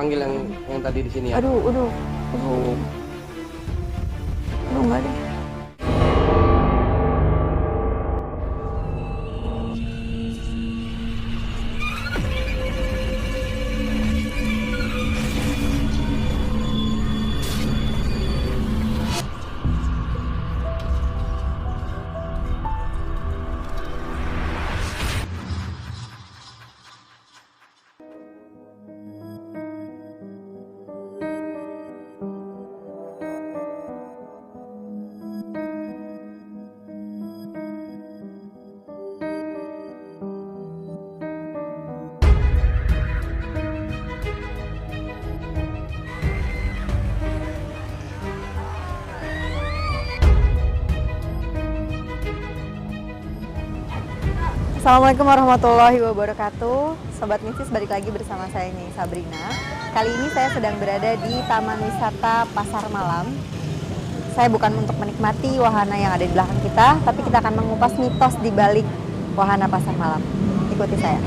panggil yang tadi di sini ya. Aduh, Oh. enggak deh. Assalamualaikum warahmatullahi wabarakatuh. Sobat Mistis, balik lagi bersama saya Nyai Sabrina. Kali ini saya sedang berada di Taman Wisata Pasar Malam. Saya bukan untuk menikmati wahana yang ada di belakang kita, tapi kita akan mengupas mitos di balik wahana Pasar Malam. Ikuti saya.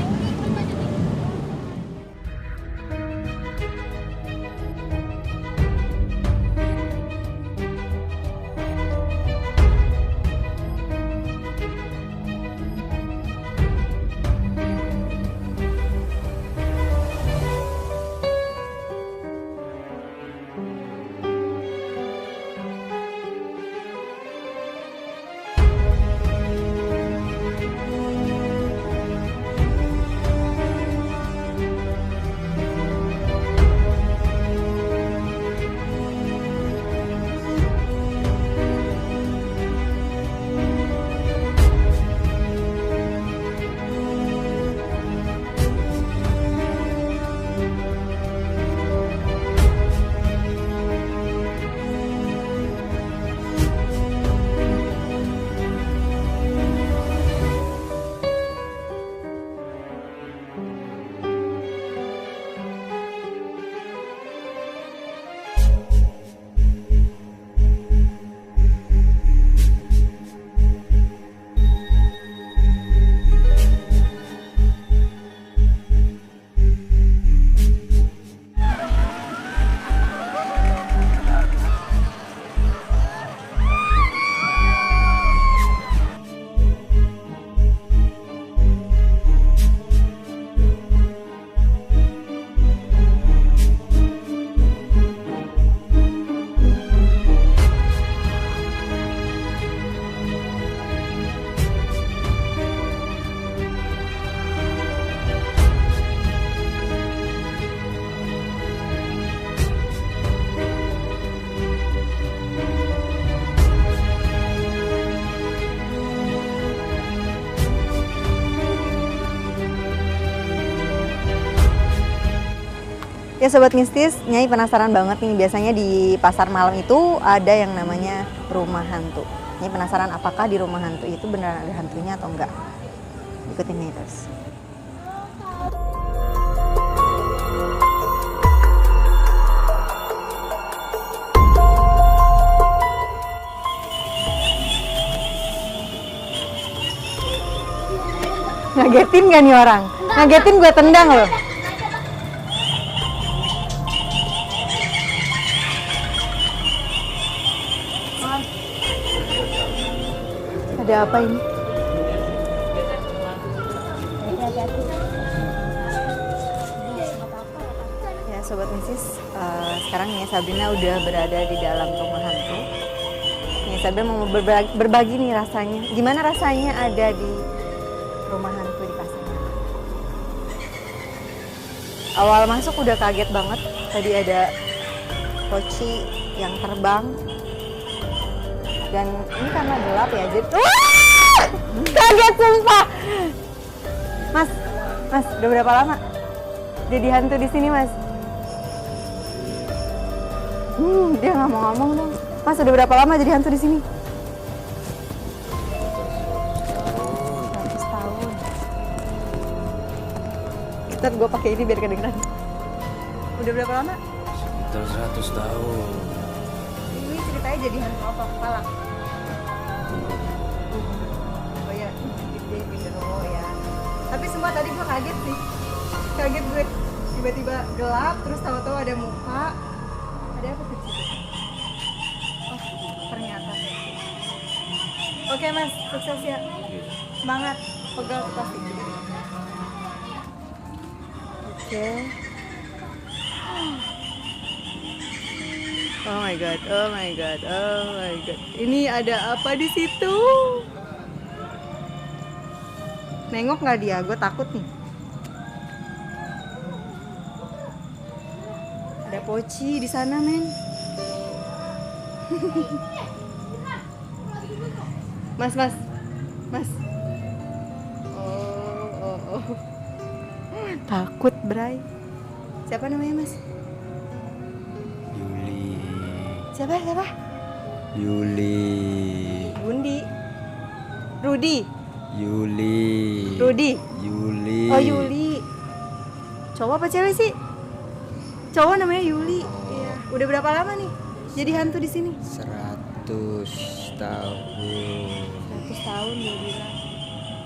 Ya Sobat Mistis, Nyai penasaran banget nih, biasanya di pasar malam itu ada yang namanya rumah hantu. Nyai penasaran apakah di rumah hantu itu beneran ada hantunya atau enggak. Ikutin Nyai terus. Ngagetin gak nih orang? Ngagetin gue tendang loh. Ada apa ini? Ya Sobat Mistis, sekarang Nyai Sabrina udah berada di dalam rumah hantu. Nyai Sabrina mau berbagi nih rasanya. Gimana rasanya ada di rumah hantu di pasar malam? Awal masuk udah kaget banget. Tadi ada poci yang terbang. Dan ini karena gelap ya, jadi kaget sumpah. Mas, udah berapa lama jadi hantu di sini, Mas? Dia nggak mau ngomong dong. Mas, udah berapa lama jadi hantu di sini? 100 tahun. Ntar gue pakai ini biar kedengeran. Udah berapa lama? Sekitar 100 tahun. Ini ceritanya jadi hantu apa? Kepala? Oh ya, gede gitu. Oh ya. Tapi semua tadi gue kaget sih. Kaget gue. tiba-tiba gelap, terus tahu-tahu ada muka. Ada apa di situ? Oh, ternyata. Oke Mas, sukses ya. Semangat, pegal tuh pasti. Oke. Oh my god, oh my god, oh my god. Ini ada apa di situ? Nengok nggak dia? Gue takut nih. Ada poci di sana, men. Mas. Oh. Takut, Bray. Siapa namanya, Mas? Yuli. Siapa? Yuli. Bundi. Rudi. Yuli. Oh, Yuli. Cowok apa cewek sih? Cowok namanya Yuli. Iya. Udah berapa lama nih jadi hantu di sini? 100 tahun. 100 tahun dia bilang.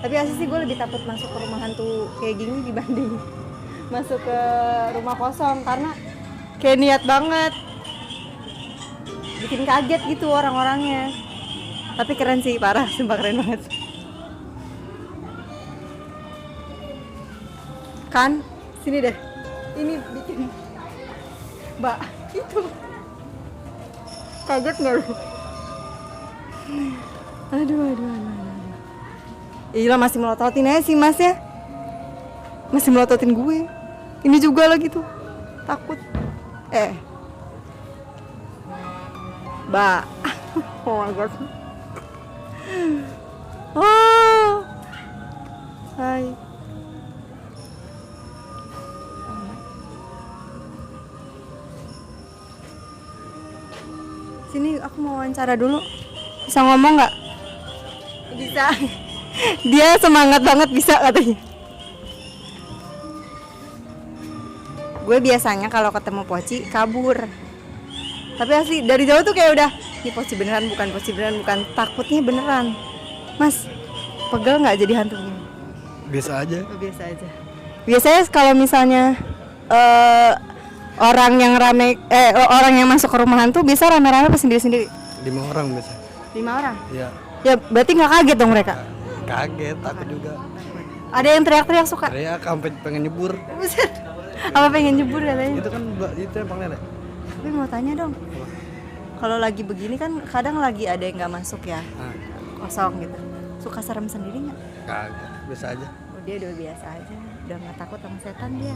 Tapi asli sih gue lebih takut masuk ke rumah hantu kayak gini dibanding masuk ke rumah kosong, karena kayak niat banget bikin kaget gitu orang-orangnya. Tapi keren sih, parah, sumpah keren banget. Kan, sini deh. Ini bikin Mbak, itu kaget nggak lu? Aduh. Iya, masih melototin aja sih Mas ya. Masih melototin gue. Ini juga lagi tuh. Takut. Mbak. Oh my god. Oh. Hai. Sini aku mau wawancara dulu. Bisa ngomong nggak? Bisa. Dia semangat banget bisa katanya. Gue biasanya kalau ketemu Poci kabur. Tapi asli dari jauh tuh kayak udah, ini Poci beneran bukan, takutnya beneran. Mas, pegel nggak jadi hantu gini? Biasa aja. Oh, biasa aja. Biasanya kalau misalnya orang yang masuk ke rumah hantu biasa rame-rame apa sendiri-sendiri? 5 orang biasa. 5 orang? Iya. Ya berarti nggak kaget dong mereka? Kaget, takut juga. Ada yang teriak-teriak suka? Teriak sampai pengen nyebur. Buset. Apa pengen nyebur katanya? Itu kan itu yang Bang Nenek. Tapi mau tanya dong. Kalau lagi begini kan kadang lagi ada yang nggak masuk ya. Kosong gitu. Suka serem sendiri nggak? Kaget, biasa aja. Oh, dia udah biasa aja. Udah nggak takut sama setan dia.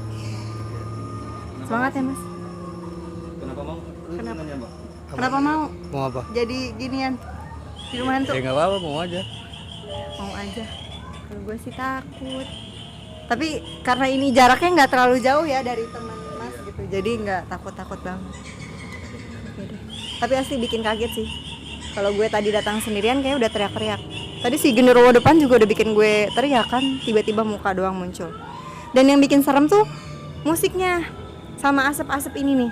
Semangat ya Mas. Kenapa mau? Kenapa mau? Mau apa? Jadi ginian di rumah hantu? Ya nggak apa-apa, mau aja. Mau aja. Kalau gue sih takut. Tapi karena ini jaraknya nggak terlalu jauh ya dari teman Mas gitu, jadi nggak takut-takut banget. Oke deh. Tapi asli bikin kaget sih. Kalau gue tadi datang sendirian kayak udah teriak-teriak. Tadi si genderuwo depan juga udah bikin gue teriak kan, tiba-tiba muka doang muncul. Dan yang bikin serem tuh musiknya sama asap-asap ini nih.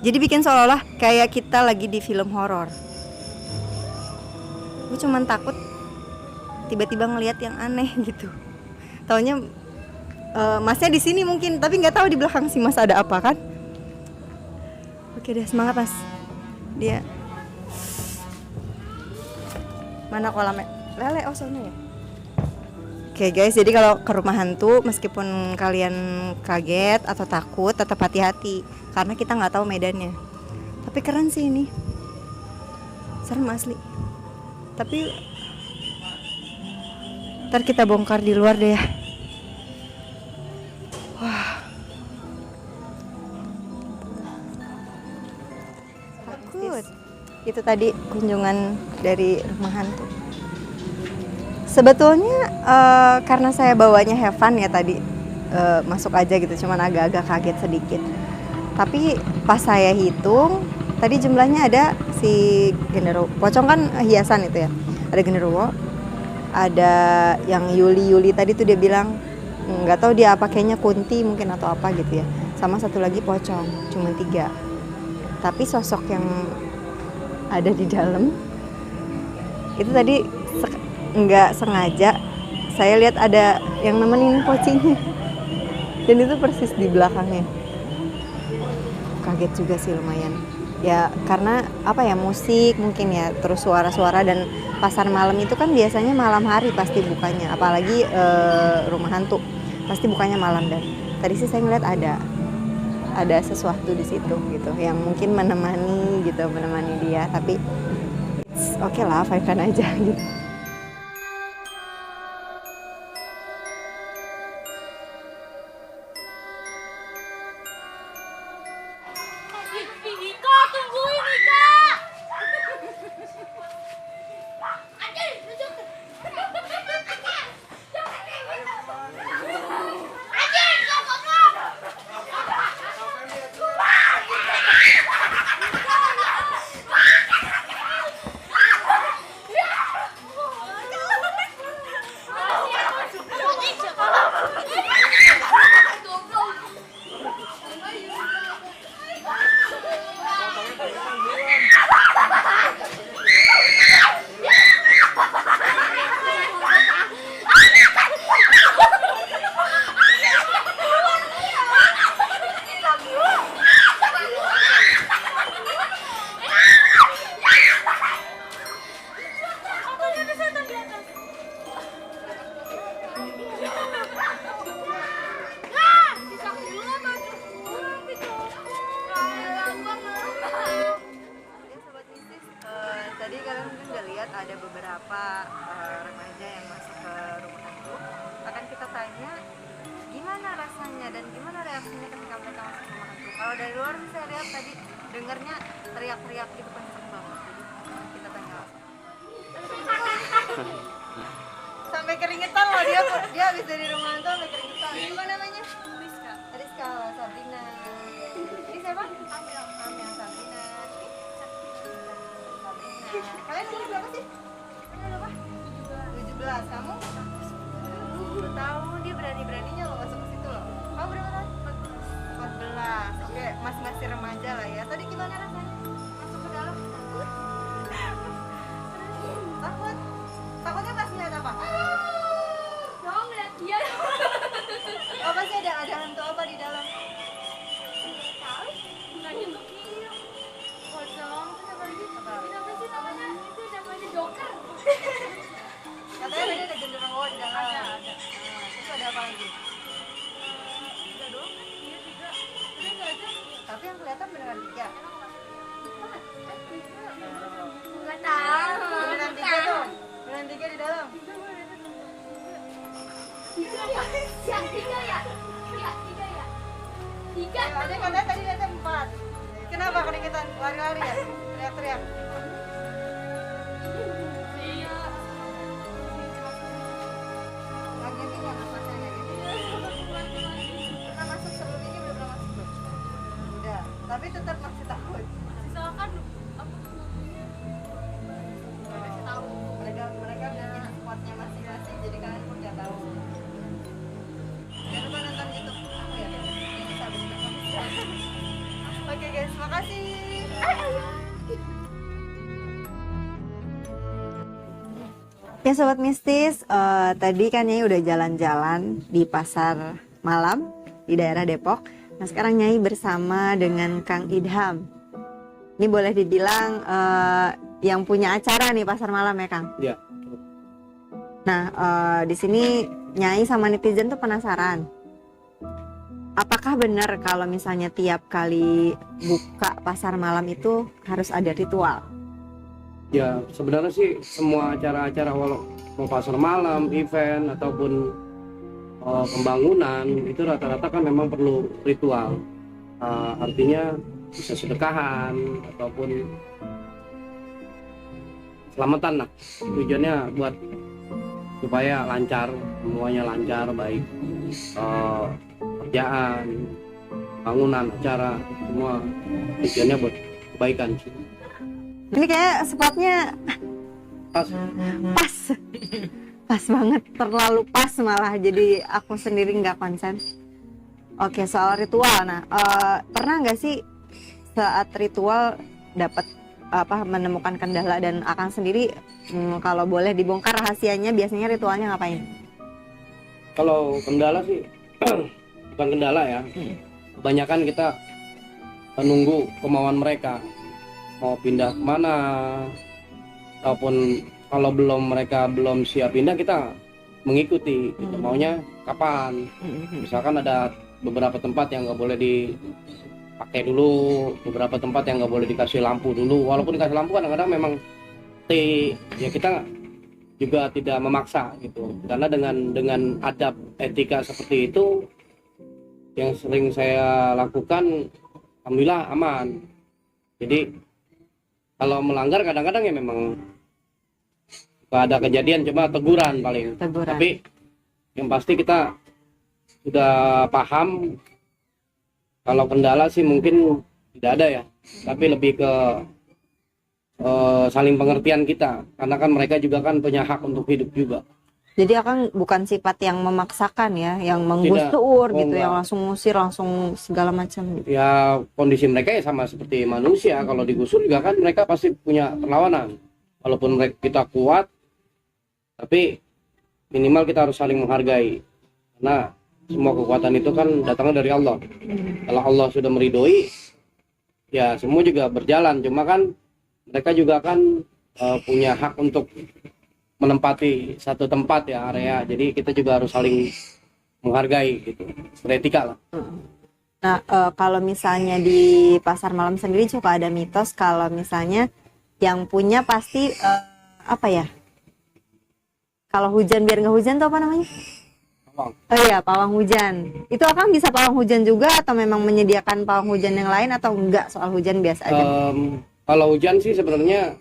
Jadi bikin seolah-olah kayak kita lagi di film horor. Gue cuman takut tiba-tiba ngelihat yang aneh gitu. Taunya Masnya di sini mungkin, tapi nggak tahu di belakang si Mas ada apa kan? Oke deh, semangat Mas. Dia mana kolamnya? Lele, oh soalnya ya. Oke guys, jadi kalau ke rumah hantu meskipun kalian kaget atau takut, tetap hati-hati karena kita nggak tahu medannya. Tapi keren sih ini, serem asli. Tapi ntar kita bongkar di luar deh ya. Wah, takut. Itu tadi kunjungan dari rumah hantu. Sebetulnya karena saya bawanya have fun ya tadi, masuk aja gitu, cuman agak-agak kaget sedikit. Tapi pas saya hitung, tadi jumlahnya ada si genderuwo. Pocong kan hiasan itu ya. Ada genderuwo, ada yang Yuli tadi tuh dia bilang nggak tahu dia apa, kayaknya kunti mungkin atau apa gitu ya. Sama satu lagi pocong, cuma 3. Tapi sosok yang ada di dalam itu tadi nggak sengaja saya lihat ada yang nemenin pocinya. Dan itu persis di belakangnya. Kaget juga sih lumayan. Ya karena apa ya, musik mungkin ya, terus suara-suara, dan pasar malam itu kan biasanya malam hari pasti bukanya, apalagi rumah hantu pasti bukanya malam. Dan tadi sih saya ngeliat ada sesuatu di situ gitu yang mungkin menemani dia, tapi oke lah, fine aja gitu. Nika, tungguin Nika. Tadi kalian mungkin udah lihat ada beberapa remaja yang masuk ke rumah hantu. Akan kita tanya gimana rasanya dan gimana reaksinya ketika mereka masuk ke rumah hantu. Kalau dari luar saya lihat tadi dengarnya teriak-teriak gitu kenceng banget. Jadi kita tanya langsung. Sampai keringetan loh dia habis dari rumah hantu sampai keringetan. Gimana namanya? Rizka, Sabrina. Ini siapa? Amel, Sabrina. Kalian umur berapa sih? Berapa? 17. Kamu? 10 tahun. Dia berani-beraninya loh masuk ke situ loh. Kamu berapa tahun? 14. Oke, masih remaja lah ya. Tadi gimana rasanya? Masuk ke dalam? Takut? Takutnya pas lihat apa? Dong lihat dia. Oh, pasti ada hantu apa di dalam? Tahu? Nanya tuh kia. Pocong terus apa lagi? Apa sih namanya? Itu namanya Joker. Katanya tadi ada genderuwo di dalam. Ada. Terus ada apa lagi? Tiga doang kan? Iya 3. Udah nggak ada. Tapi yang kelihatan beneran 3. Nggak tahu. Beneran 3 tuh. Beneran 3 di dalam. Tiga ya? Ya, 3 ya? Iya, 3 ya? 3. Ada kan tadi lihatnya 4. Kenapa keringetan? Lari-lari ya? Teriak-teriak. Iya. Ngagetin ya mas masnya ngagetin. Pernah masuk sebelum ini, belum pernah masuk belum? Udah, tapi tetap masih takut. Silakan apa? Masih tahu. Mereka udah punya spotnya masing-masing, jadi kalian pun udah tahu. Jangan lupa nonton YouTube aku ya. Ini bisa bersama. Oke guys, makasih. Ya Sobat Mistis, tadi kan Nyai udah jalan-jalan di pasar malam di daerah Depok. Nah sekarang Nyai bersama dengan Kang Idham. Ini boleh dibilang yang punya acara nih pasar malam ya Kang? Iya. Nah di sini Nyai sama netizen tuh penasaran. Apakah benar kalau misalnya tiap kali buka pasar malam itu harus ada ritual? Ya sebenarnya sih semua acara-acara walau mau pasar malam, event ataupun pembangunan itu rata-rata kan memang perlu ritual. Artinya bisa sedekahan ataupun selamatan lah. Tujuannya buat supaya lancar, semuanya lancar, baik kerjaan, bangunan, acara, semua tujuannya buat kebaikan sih. Ini kayak spotnya Pas. pas banget, terlalu pas malah, jadi aku sendiri nggak konsen. Oke, soal ritual, nah pernah nggak sih saat ritual dapat menemukan kendala, dan Akang sendiri kalau boleh dibongkar rahasianya biasanya ritualnya ngapain? Kalau kendala sih bukan kendala ya. Kebanyakan kita menunggu kemauan mereka mau pindah kemana, ataupun kalau mereka belum siap pindah, kita mengikuti gitu. Maunya kapan. Misalkan ada beberapa tempat yang nggak boleh dipakai dulu, beberapa tempat yang nggak boleh dikasih lampu dulu. Walaupun dikasih lampu kadang-kadang memang ya kita juga tidak memaksa gitu, karena dengan adab etika seperti itu yang sering saya lakukan, alhamdulillah aman. Jadi kalau melanggar kadang-kadang ya memang ada kejadian, cuma teguran paling. Tapi yang pasti kita sudah paham. Kalau kendala sih mungkin tidak ada ya, tapi lebih ke saling pengertian kita, karena kan mereka juga kan punya hak untuk hidup juga. Jadi Akang bukan sifat yang memaksakan ya, yang menggusur gitu, yang langsung ngusir, langsung segala macam gitu. Ya kondisi mereka ya sama seperti manusia, kalau digusur juga kan mereka pasti punya perlawanan. Walaupun mereka kita kuat, tapi minimal kita harus saling menghargai, karena semua kekuatan itu kan datangnya dari Allah. Kalau Allah sudah meridhoi, ya semua juga berjalan. Cuma kan mereka juga kan punya hak untuk menempati satu tempat ya, area. Jadi kita juga harus saling menghargai gitu, beretika lah. Nah, kalau misalnya di pasar malam sendiri suka ada mitos kalau misalnya yang punya pasti apa ya? Kalau hujan biar nggak hujan tuh apa namanya? Pawang. Oh iya, pawang hujan. Itu Akang bisa pawang hujan juga atau memang menyediakan pawang hujan yang lain atau enggak, soal hujan biasa aja? Kalau hujan sih sebenarnya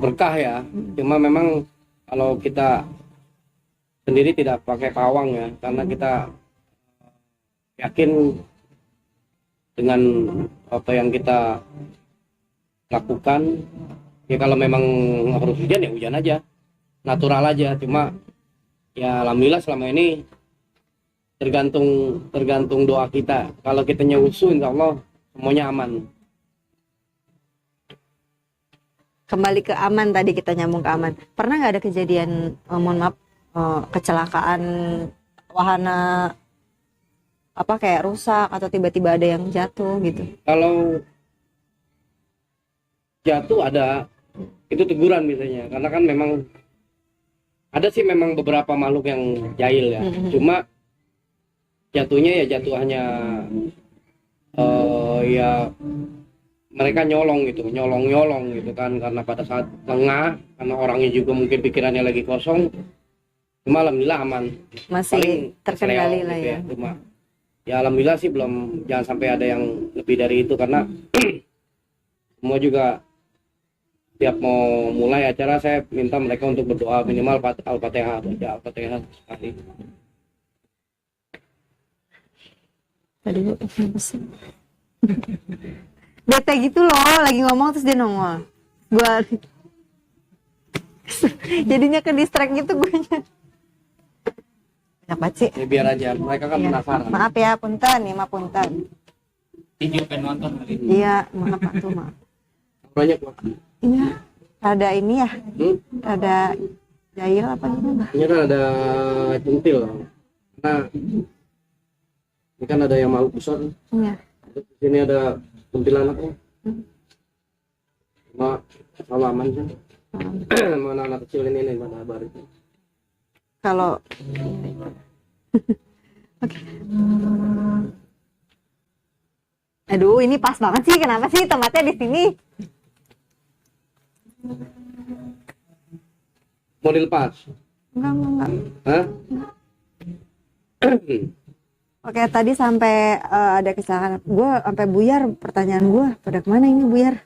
berkah ya. Cuma memang kalau kita sendiri tidak pakai pawang ya, karena kita yakin dengan apa yang kita lakukan. Ya kalau memang harus hujan ya hujan aja, natural aja. Cuma ya alhamdulillah selama ini tergantung doa kita. Kalau kita nyusu, insya Allah semuanya aman. Kembali ke aman, tadi kita nyambung ke aman. Pernah nggak ada kejadian, mohon maaf, kecelakaan wahana apa kayak rusak atau tiba-tiba ada yang jatuh gitu? Kalau jatuh ada, itu teguran biasanya, karena kan memang ada sih memang beberapa makhluk yang jahil ya. Cuma jatuhnya ya jatuh hanya ya mereka nyolong gitu kan, karena pada saat lengah, karena orangnya juga mungkin pikirannya lagi kosong. Cuma alhamdulillah aman, Masih paling terkendali keseleo lah gitu ya. Cuma ya alhamdulillah sih belum, jangan sampai ada yang lebih dari itu, karena semua juga tiap mau mulai acara saya minta mereka untuk berdoa minimal Al-Fatihah, baca Al-Fatihah sekali. Tadi bete gitu loh, lagi ngomong terus dia nongol. Gua jadinya ke distract gitu gue. Banyak banget sih. Ya biar aja, mereka kan Iya. penasaran. Maaf ya, punten, ya maaf punten. Video pengen nonton hari ini. Iya, maaf Pak tuh maaf. Banyak Pak. Iya, ada ini ya, ada jahil apa gimana? Ini kan ada centil. Nah, ini kan ada yang makhluk besar. Iya. Di sini ada kuntilanaknya. Kalau aman sih. Mana anak kecil ini pada baru. Kalau oke. Aduh, ini pas banget sih. Kenapa sih tempatnya di sini? Mau dilepas? Enggak. Hah? Oke, tadi sampai ada kecelakaan. Gue sampai buyar pertanyaan gue. Pada kemana ini buyar?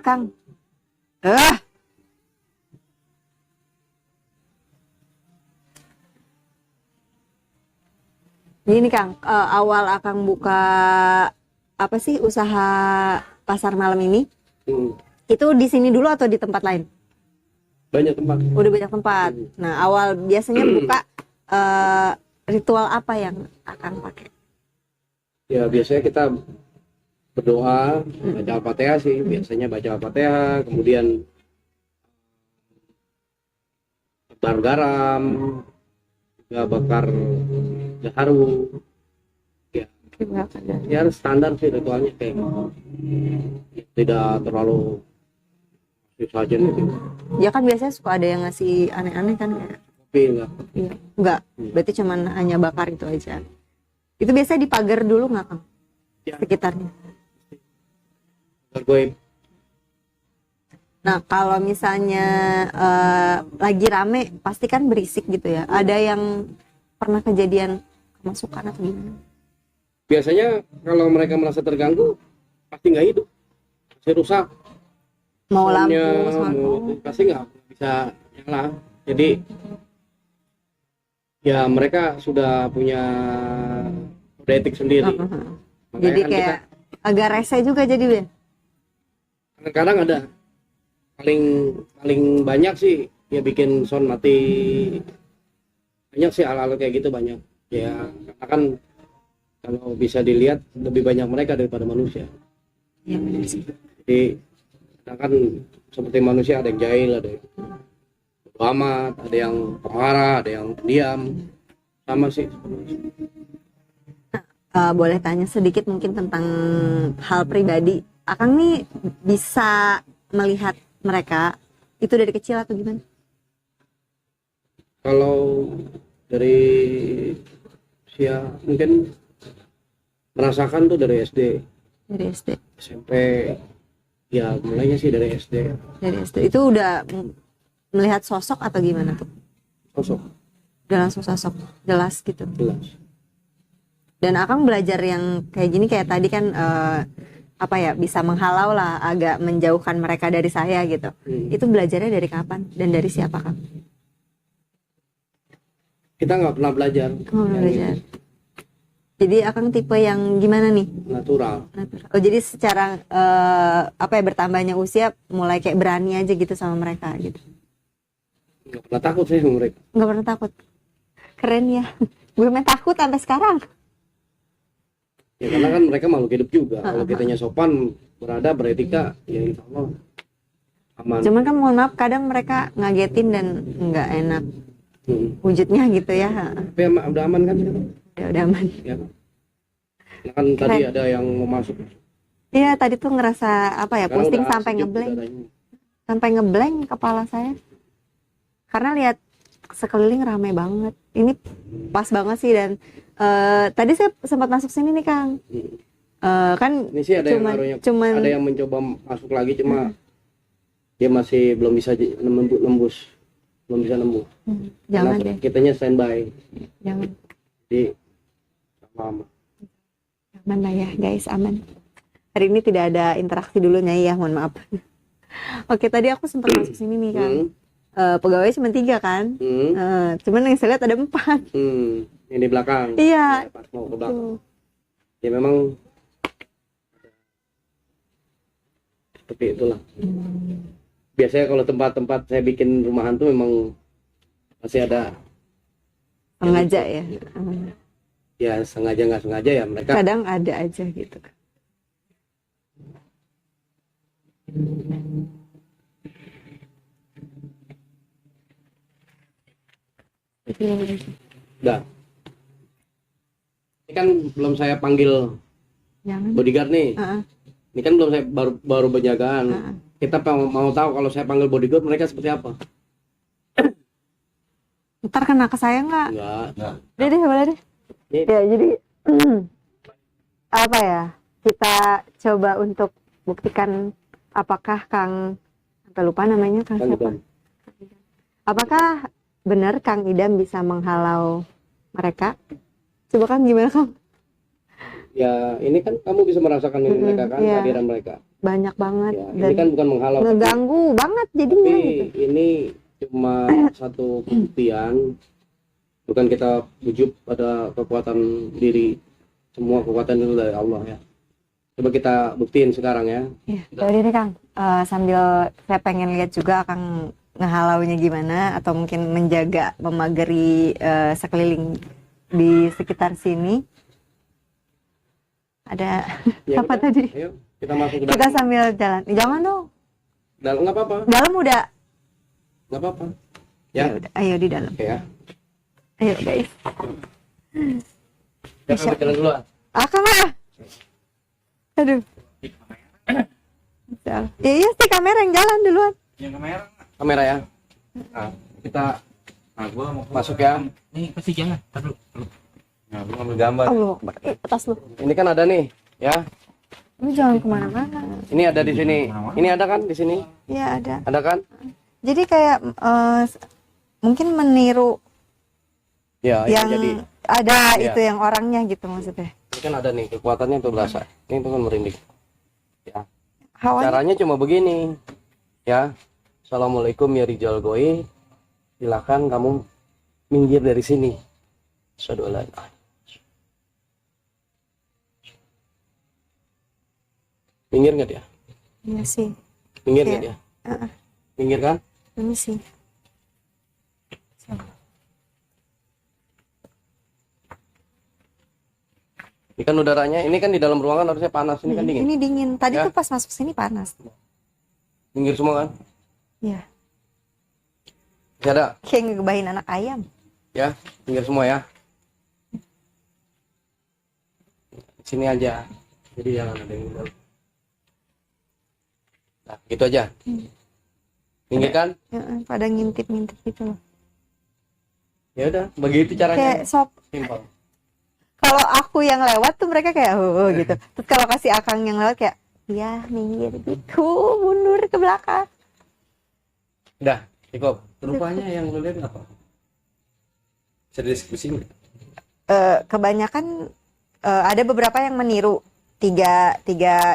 Kang. Ini Kang, awal Akang buka apa sih usaha pasar malam ini? Itu di sini dulu atau di tempat lain? Banyak tempat. Udah banyak tempat. Nah, awal biasanya buka ritual apa yang Akang pakai? Ya biasanya kita berdoa, baca Al-Fatihah sih. Biasanya baca Al-Fatihah, kemudian bakar garam, juga bakar ya haru ya, Kebakaran. ya standar sih ritualnya kayak gitu. Tidak terlalu saja gitu. Ya kan biasanya suka ada yang ngasih aneh-aneh kan kayak. Tapi enggak. Iya. Enggak, berarti cuman hanya bakar itu aja. Itu biasanya dipagar dulu nggak Kang? Ya. Sekitarnya. Gue Nah kalau misalnya lagi rame pasti kan berisik gitu ya. Ada yang pernah kejadian kemasukan atau gimana? biasanya kalau mereka merasa terganggu pasti nggak hidup, pasti rusak. Mau lampu, Soundnya, sound. pasti nggak bisa nyala. Jadi ya mereka sudah punya kode etik sendiri. Makanya Jadi kan kayak agak rese juga jadi Ben. kita kadang ada paling paling banyak sih ya bikin sound mati, banyak sih hal-hal kayak gitu banyak ya, karena kan kalau bisa dilihat lebih banyak mereka daripada manusia. Iya benar sih. Jadi kadang kan seperti manusia ada yang jahil, ada yang bodo amat, ada yang pemarah, ada yang pendiam, sama sih sebenarnya. Boleh tanya sedikit mungkin tentang hal pribadi. Akang nih bisa melihat mereka itu dari kecil atau gimana? Kalau dari usia mungkin merasakan tuh dari SD, Dari SD. SMP, ya mulainya sih dari SD. Dari SD. Itu udah melihat sosok atau gimana tuh? Sosok Udah langsung sosok jelas gitu. jelas. Dan Akang belajar yang kayak gini kayak tadi kan apa ya bisa menghalau lah, agak menjauhkan mereka dari saya gitu. Itu belajarnya dari kapan dan dari siapa Kang? Kita nggak pernah belajar. Oh, yang belajar. Jadi Akang tipe yang gimana nih? natural. Oh jadi secara apa ya bertambahnya usia mulai kayak berani aja gitu sama mereka gitu. Nggak pernah takut sih sama mereka. Nggak pernah takut. Keren ya. Gue main takut sampai sekarang. Ya karena kan mereka makhluk hidup juga. Kalau kitanya sopan, beradab, beretika, ya insya Allah aman. Cuman kan mohon maaf kadang mereka ngagetin dan nggak enak wujudnya gitu ya. Tapi udah aman kan sekarang? Udah aman. Ya. Nah, kan tadi ada yang mau masuk. Iya tadi tuh ngerasa apa ya Sekarang posting udah sampai sejuk ngeblank, udaranya. sampai ngeblank kepala saya. Karena lihat sekeliling ramai banget. Ini pas banget sih dan tadi saya sempat masuk sini nih Kang. Kan Ini sih ada cuman ada yang mencoba masuk lagi cuma dia masih belum bisa nembus, belum bisa nembus. jangan Karena deh, kitanya standby. jangan. Jadi lama. Aman lah ya guys, aman. Hari ini tidak ada interaksi dulu Nyai ya, mohon maaf. Oke, tadi aku sempat masuk sini nih Kang. Pegawai cuma 3 kan, cuman yang saya lihat ada 4. Yang di belakang. Iya. Ya, pas mau ke belakang. Ya memang seperti itulah. Biasanya kalau tempat-tempat saya bikin rumah hantu memang masih ada Sengaja ya. ya sengaja nggak sengaja ya mereka. Kadang ada aja gitu. Udah. Ini kan belum saya panggil Jangan. bodyguard nih. Ini kan belum saya baru penjagaan. Kita mau tahu kalau saya panggil bodyguard mereka seperti apa? Ntar kena ke saya nggak? Enggak. Udah deh, boleh deh. Ini- Ya jadi apa ya? Kita coba untuk buktikan apakah Kang, sampai lupa namanya Kang Kan siapa? gitu. Apakah benar Kang Idam bisa menghalau mereka? Coba Kang gimana Kang? Ya ini kan kamu bisa merasakan ini mereka kan, Iya. kehadiran mereka. Banyak banget Ya, dan ini kan bukan menghalau, tapi ngeganggu banget jadinya gitu. ini cuma satu pembuktian. Bukan kita ujuk pada kekuatan diri. Semua kekuatan itu dari Allah ya. Coba kita buktiin sekarang ya. Ya, udah deh Kang. Sambil saya pengen lihat juga Kang ngehalaunya gimana atau mungkin menjaga memagari sekeliling di sekitar sini. Ada Ya apa udah, tadi? Ayo kita masuk ke Kita dalam. sambil jalan. Jangan dong. Dalam nggak apa-apa, Dalam udah. nggak apa-apa. Ya Ya, udah. Ayo di dalam. oke ya. Ayo guys. Siapa yang jalan duluan? Akang lah. Aduh. Ya iya sih kamera yang jalan duluan. Yang kamera. Kamera ya. Nah, kita Gua mau masuk ya. Nih, pasti jangan. Tar dulu. Nah, gua ngambil gambar. Allah Akbar. Atas lu. Ini kan ada nih, ya. Lu jangan kemana-mana. Ini ada di sini. Ini ada kan di sini? Iya ada. Ada kan? Jadi kayak mungkin meniru Ya, yang jadi ada Iya. itu yang orangnya gitu maksudnya. ini kan ada nih kekuatannya tuh berasa. Ini tuh kan merinding. Ya. Hawanya Caranya cuma begini. Ya. Assalamualaikum ya Rijal Goi. Silakan kamu minggir dari sini. Asyhadu an la ilaha illallah. Minggir nggak dia? iya sih. Minggir Iya. nggak dia? Minggir kan? Ini sih. Ini kan udaranya, ini kan di dalam ruangan harusnya panas, ini kan dingin. Ini dingin. Tadi Ya. tuh pas masuk sini panas. Minggir semua kan? Iya. Masih ada? Kayak ngegebahin anak ayam. Ya, minggir semua ya. Sini aja. Jadi jangan ada yang di dalam. Nah, gitu aja. Minggir kan? Heeh, pada ngintip-ngintip gitu loh. Ya udah, begitu caranya. Kayak sop. Simpel. Kalau aku yang lewat tuh mereka kayak gitu. Terus kalau kasih Akang yang lewat kayak iya minggir gitu, mundur ke belakang. Udah, cukup. Rupanya yang lu lihat apa? Bisa diskusi nggak? Kebanyakan ada beberapa yang meniru tiga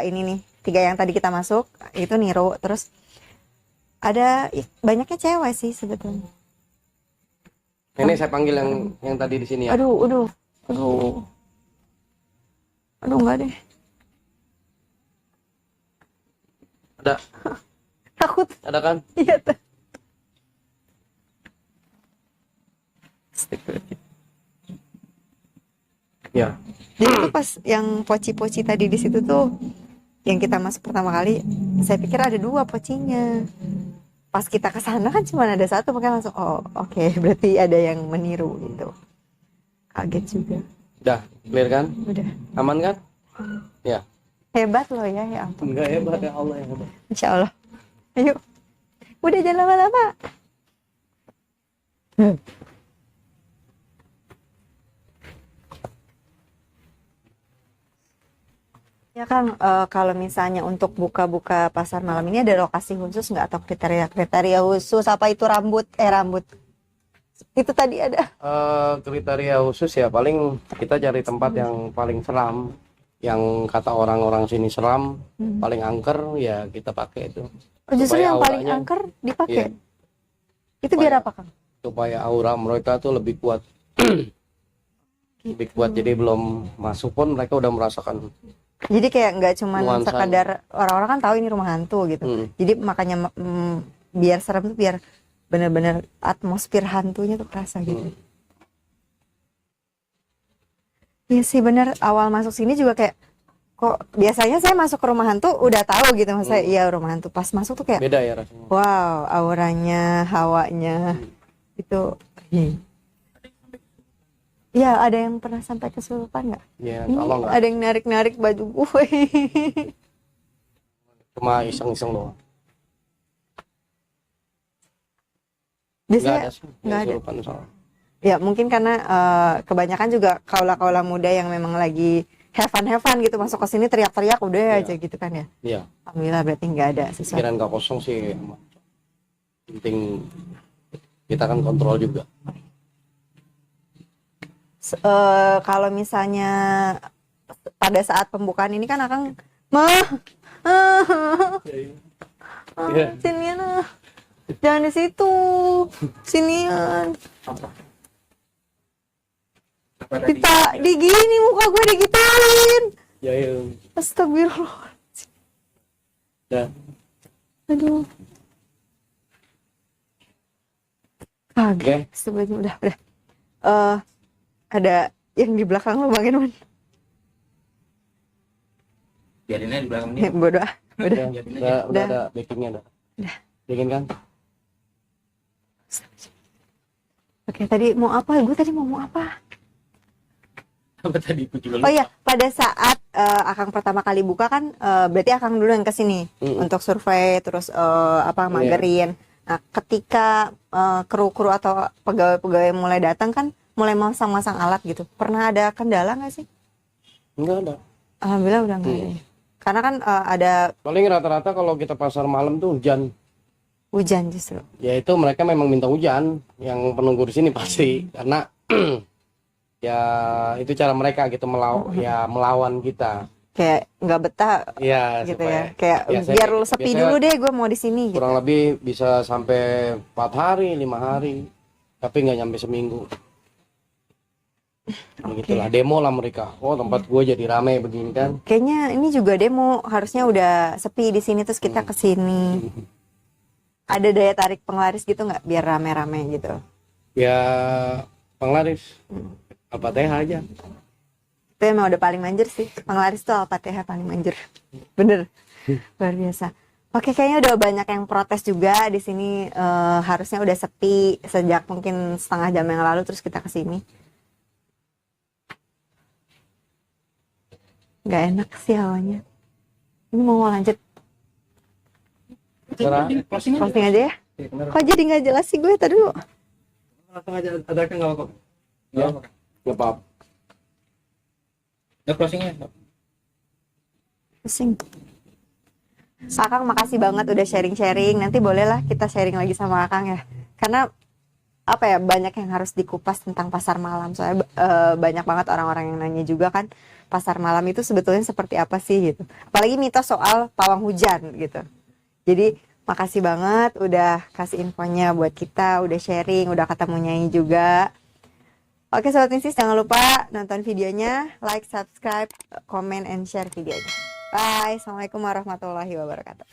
ini nih, tiga yang tadi kita masuk itu niru. Terus ada banyaknya cewek sih sebetulnya. Ini saya panggil yang tadi di sini ya. Aduh enggak deh, Ada, takut. ada kan? Iya tuh. Ya. Jadi tuh pas yang poci-poci tadi di situ tuh yang kita masuk pertama kali, saya pikir ada dua pocinya. Pas kita ke sana kan cuma ada satu, makanya langsung oh oke, berarti ada yang meniru gitu. Kaget juga. Udah, clear kan? Udah. Aman kan? Ya. Hebat loh ya ampun. Enggak hebat ya Allah yang hebat. Insya Allah. Ayo. Udah jangan lama-lama. Ya Kang, kalau misalnya untuk buka-buka pasar malam ini ada lokasi khusus nggak atau kriteria khusus apa itu rambut itu tadi ada. Kriteria khusus ya paling kita cari tempat yang paling seram, yang kata orang-orang sini seram, paling angker ya kita pakai itu. Oh, justru Supaya yang paling auranya- angker dipakai. Iya. Itu biar apa Kang? Supaya aura mereka tuh lebih kuat. Lebih kuat, jadi belum masuk pun mereka udah merasakan. Jadi kayak nggak cuma Nuansanya. sekadar orang-orang kan tahu ini rumah hantu gitu. Jadi makanya biar serem tuh biar benar-benar atmosfer hantunya tuh kerasa gitu. Iya sih benar, awal masuk sini juga kayak kok biasanya saya masuk ke rumah hantu udah tahu gitu maksudnya iya rumah hantu. Pas masuk tuh kayak Beda ya rasanya. wow, auranya, hawanya itu. Iya, ada yang pernah sampai kesurupan nggak? Ya, Ini kalau nggak ada yang narik-narik baju gue. cuma iseng-iseng doang. Biasanya sih, nggak ada. kesurupan soal. ya mungkin karena kebanyakan juga kaula-kaula muda yang memang lagi have fun gitu masuk ke sini teriak-teriak udah Iya. aja gitu kan ya. Iya, Alhamdulillah berarti nggak ada sesuatu. pikiran nggak kosong sih. Penting kita kan kontrol juga. Kalau misalnya pada saat pembukaan ini kan akan Iya. sinian jangan di situ, sinian kita digini muka gue digituin. Ya, ya. Astagfirullah. Dah. Aduh. Oke. Sebenarnya udah. Ada yang di belakang lo Bang Irwan. Biarin aja di belakang dia. Bodoh. Udah. Udah ada backingnya dah. Udah. Bikin kan? Oke, tadi mau apa? Gue tadi mau apa? Apa tadi aku juga Oh lupa. iya, pada saat Akang pertama kali buka kan berarti Akang dulu yang kesini untuk survei terus magerin. Nah, ketika kru-kru atau pegawai-pegawai mulai datang kan mulai masang-masang alat gitu. Pernah ada kendala nggak sih? Enggak ada. Alhamdulillah udah nggak ada. Ya. Karena kan ada Paling rata-rata kalau kita pasar malam tuh hujan. hujan justru. Ya itu mereka memang minta hujan yang penunggu di sini pasti karena ya itu cara mereka gitu melawan kita. Kayak nggak betah Ya gitu supaya ya. Kayak biasanya- biar lu sepi biasanya dulu deh, gue mau di sini gitu. kurang lebih bisa sampai 4 hari 5 hari tapi nggak nyampe seminggu. Begitulah demo lah mereka. Oh tempat gue jadi ramai begini kan. Kayaknya ini juga demo, harusnya udah sepi di sini terus kita ke sini. Ada daya tarik penglaris gitu nggak biar rame-rame gitu? Ya penglaris Al-Fatihah aja. Itu emang udah paling manjur sih. Penglaris tuh Al-Fatihah paling manjur. Bener. Luar biasa. Oke, kayaknya udah banyak yang protes juga di sini. Harusnya udah sepi sejak mungkin setengah jam yang lalu terus kita ke sini. Gak enak sih hawanya. Ini mau lanjut Closing posting aja ya? Kok jadi nggak jelas sih gue tadi dulu? Langsung aja ada kan nggak apa-apa. Ya. Nggak apa-apa. Udah closingnya. Pusing. Akang makasih banget udah sharing-sharing. Nanti bolehlah kita sharing lagi sama Akang ya. Karena apa ya, banyak yang harus dikupas tentang pasar malam. Soalnya banyak banget orang-orang yang nanya juga kan, pasar malam itu sebetulnya seperti apa sih gitu. Apalagi mitos soal pawang hujan gitu. Jadi makasih banget udah kasih infonya buat kita, udah sharing, udah ketemu Nyai juga. Oke Sobat Mistis, jangan lupa nonton videonya, like, subscribe, comment, and share videonya. Bye, Assalamualaikum warahmatullahi wabarakatuh.